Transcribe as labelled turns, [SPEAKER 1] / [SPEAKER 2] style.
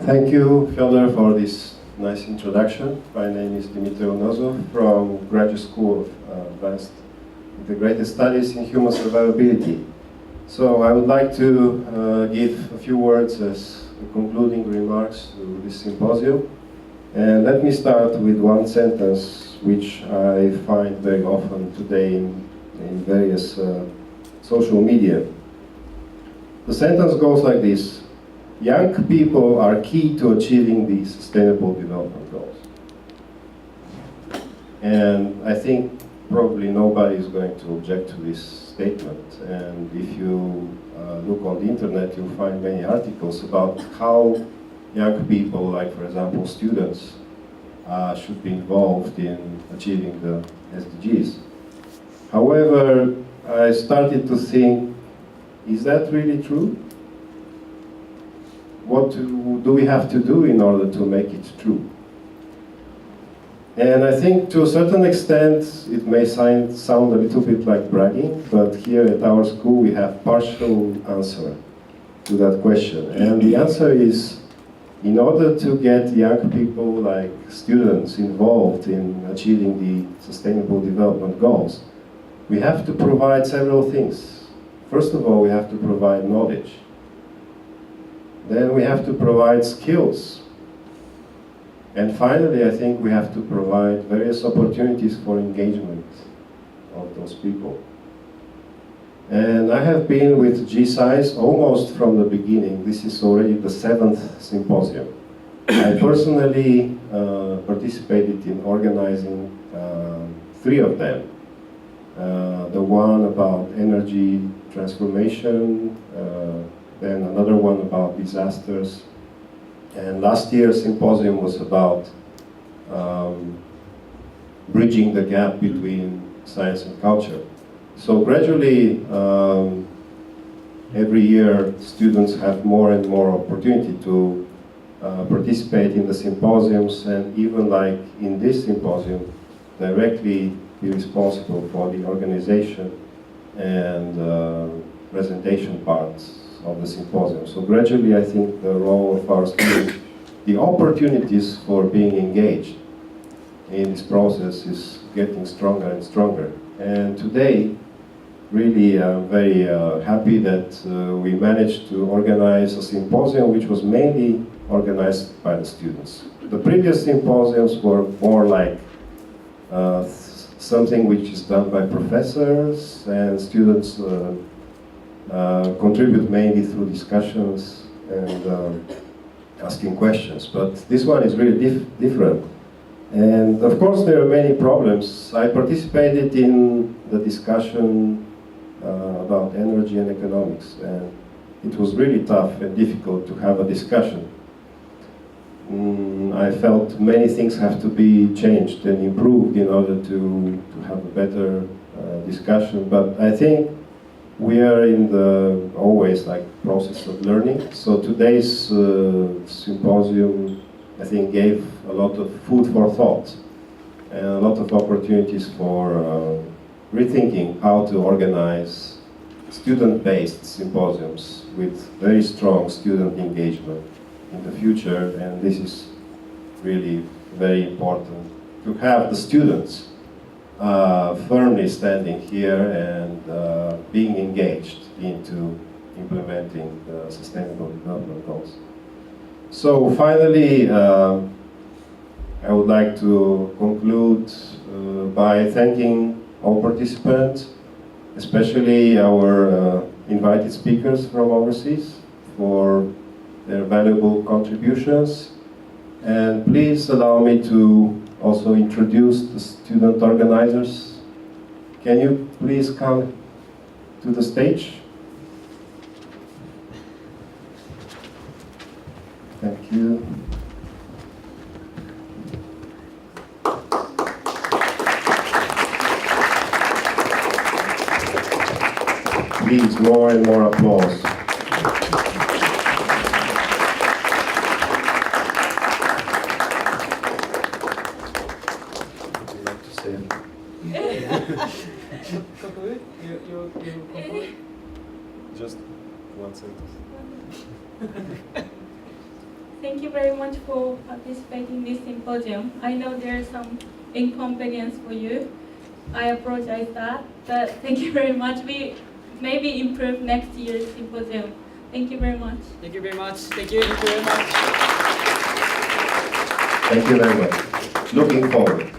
[SPEAKER 1] Thank you, Fyodor, for this nice introduction. My name is Dimiter Ialnazov from Graduate School of Advanced Integrated Studies in Human Survivability. So I would like to give a few words as concluding remarks to this symposium. And let me start with one sentence which I find very often today in various social media. The sentence goes like this: young people are key to achieving the Sustainable Development Goals. And I think probably nobody is going to object to this statement. And if you look on the internet, you'll find many articles about how young people, like for example students, should be involved in achieving the SDGs. However, I started to think, is that really true? What do we have to do in order to make it true? And I think to a certain extent it may sound a little bit like bragging, but here at our school we have partial answer to that question. And the answer is, in order to get young people like students involved in achieving the Sustainable Development Goals, we have to provide several things. First of all, we have to provide knowledge. Then we have to provide skills. And finally, I think we have to provide various opportunities for engagement of those people. And I have been with GSAIS almost from the beginning. This is already the 7th symposium. I personally participated in organizing 3 of them. The one about energy transformation, then another one about disasters, and last year's symposium was about bridging the gap between science and culture. So gradually, every year, students have more and more opportunity to participate in the symposiums, and even like in this symposium, directly be responsible for the organization and presentation parts of the symposium. So gradually, I think the role of our students, the opportunities for being engaged in this process is getting stronger and stronger. And today, really, I'm very happy that we managed to organize a symposium which was mainly organized by the students. The previous symposiums were more like something which is done by professors, and students contribute mainly through discussions and asking questions. But this one is really different. And of course there are many problems. I participated in the discussion about energy and economics, and it was really tough and difficult to have a discussion. I felt many things have to be changed and improved in order to have a better discussion, but I think we are in the always like process of learning. So today's symposium, I think, gave a lot of food for thought and a lot of opportunities for rethinking how to organize student-based symposiums with very strong student engagement in the future. And this is really very important, to have the students firmly standing here and being engaged into implementing the Sustainable Development Goals. So finally, I would like to conclude by thanking all participants, especially our invited speakers from overseas, for their valuable contributions. And please allow me to also introduce the student organizers. Can you please come to the stage? Thank you. Please, more and more applause.
[SPEAKER 2] Just one sentence.
[SPEAKER 3] Thank
[SPEAKER 2] thank you very much for participating in this symposium. I know there's some inconvenience for you. I apologize that, but thank you very much. We maybe improve next year's symposium. Thank you very much.
[SPEAKER 3] Thank you very much. Thank you. Thank you very much.
[SPEAKER 1] Thank you very much. Looking forward.